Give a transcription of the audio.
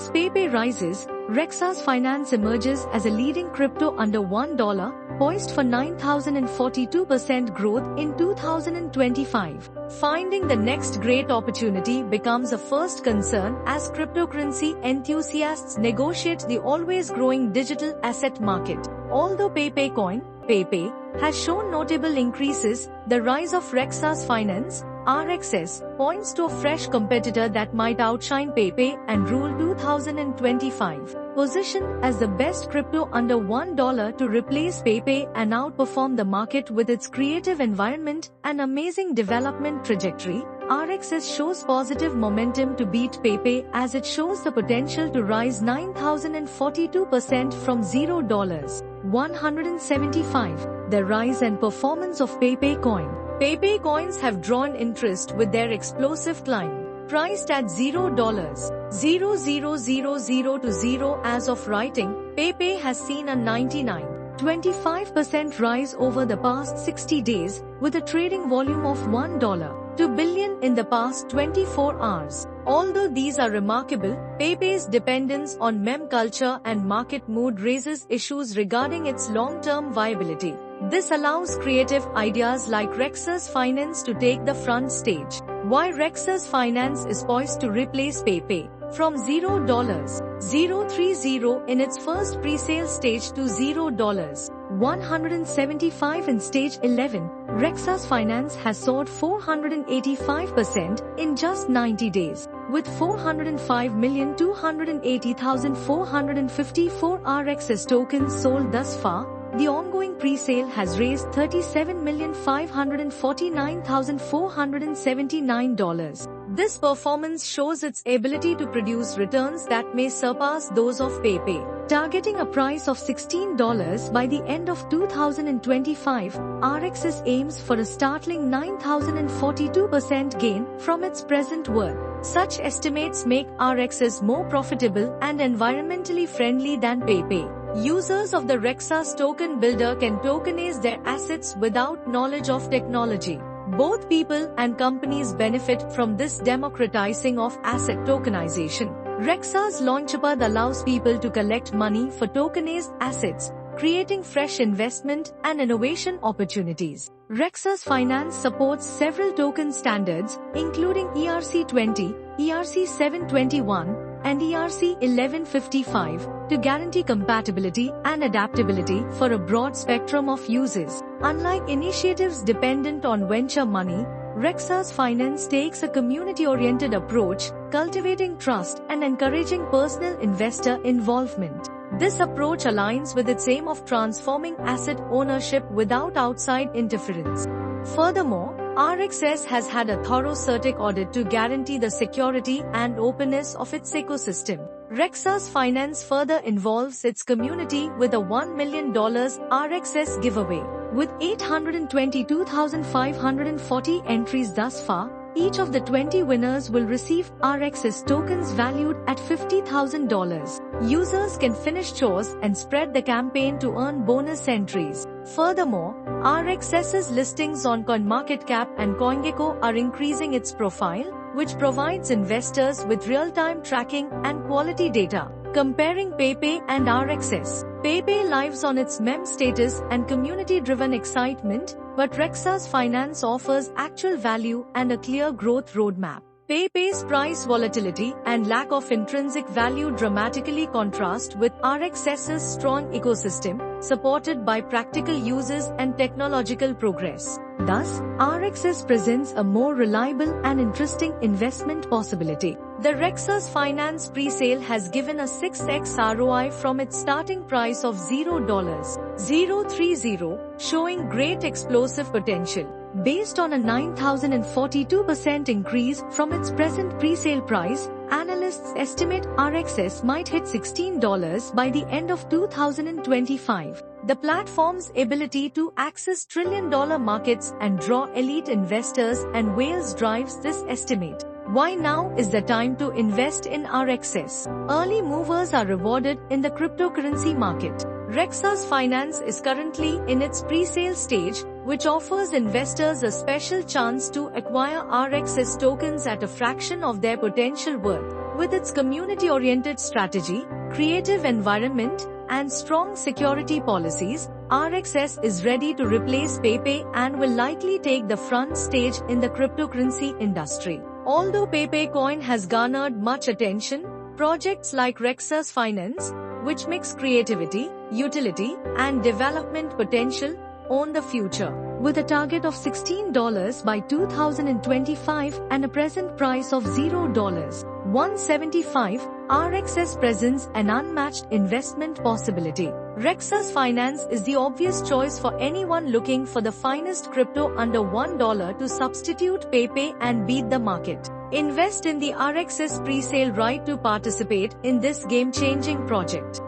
As PayPay rises, Rexas Finance emerges as a leading crypto under $1, poised for 9,042% growth in 2025. Finding the next great opportunity becomes a first concern as cryptocurrency enthusiasts negotiate the always growing digital asset market. Although PayPay has shown notable increases, the rise of Rexas Finance, RXS, points to a fresh competitor that might outshine PayPay and rule 2025. Positioned as the best crypto under $1 to replace PayPay and outperform the market with its creative environment and amazing development trajectory, RXS shows positive momentum to beat PayPay as it shows the potential to rise 9,042% from $175. The rise and performance of PayPay Coin. PayPay coins have drawn interest with their explosive climb. Priced at $0.0000 to 0 as of writing, PayPay has seen a 99.25% rise over the past 60 days, with a trading volume of $1.2 billion in the past 24 hours. Although these are remarkable, PayPay's dependence on meme culture and market mood raises issues regarding its long-term viability. This allows creative ideas like Rexas Finance to take the front stage. Why Rexas Finance is poised to replace PayPay. From $0.030 in its first pre-sale stage to $0.175 in stage 11, Rexas Finance has soared 485% in just 90 days. With 405,280,454 RXS tokens sold thus far, the ongoing pre-sale has raised $37,549,479. This performance shows its ability to produce returns that may surpass those of PayPay. Targeting a price of $16 by the end of 2025, RXS aims for a startling 9,042% gain from its present worth. Such estimates make RXS more profitable and environmentally friendly than PayPay. Users of the Rexas Token Builder can tokenize their assets without knowledge of technology. Both people and companies benefit from this democratizing of asset tokenization. Rexas Launchpad allows people to collect money for tokenized assets, creating fresh investment and innovation opportunities. Rexas Finance supports several token standards, including ERC-20, ERC-721, and ERC-1155, to guarantee compatibility and adaptability for a broad spectrum of uses. Unlike initiatives dependent on venture money, Rexas Finance takes a community-oriented approach, cultivating trust and encouraging personal investor involvement. This approach aligns with its aim of transforming asset ownership without outside interference. Furthermore, RXS has had a thorough CertiK audit to guarantee the security and openness of its ecosystem. Rexas Finance further involves its community with a $1 million RXS giveaway. With 822,540 entries thus far, each of the 20 winners will receive RXS tokens valued at $50,000. Users can finish chores and spread the campaign to earn bonus entries. Furthermore, RXS's listings on CoinMarketCap and CoinGecko are increasing its profile, which provides investors with real-time tracking and quality data. Comparing PayPay and RXS. PayPay lives on its meme status and community-driven excitement, but Rexas Finance offers actual value and a clear growth roadmap. PayPay's price volatility and lack of intrinsic value dramatically contrast with RXS's strong ecosystem, supported by practical uses and technological progress. Thus, RXS presents a more reliable and interesting investment possibility. The Rexas Finance pre-sale has given a 6x ROI from its starting price of $0.030, showing great explosive potential. Based on a 9,042% increase from its present pre-sale price, analysts estimate RXS might hit $16 by the end of 2025. The platform's ability to access trillion-dollar markets and draw elite investors and whales drives this estimate. Why now is the time to invest in RXS? Early movers are rewarded in the cryptocurrency market. Rexas Finance is currently in its pre-sale stage, which offers investors a special chance to acquire RXS tokens at a fraction of their potential worth. With its community-oriented strategy, creative environment, and strong security policies, RXS is ready to replace PayPay and will likely take the front stage in the cryptocurrency industry. Although PayPay coin has garnered much attention, projects like Rexus Finance, which mix creativity, utility, and development potential, own the future. With a target of $16 by 2025 and a present price of $0.175, RXS presents an unmatched investment possibility. Rexus Finance is the obvious choice for anyone looking for the finest crypto under $1 to substitute PayPay and beat the market. Invest in the RXS pre-sale right to participate in this game-changing project.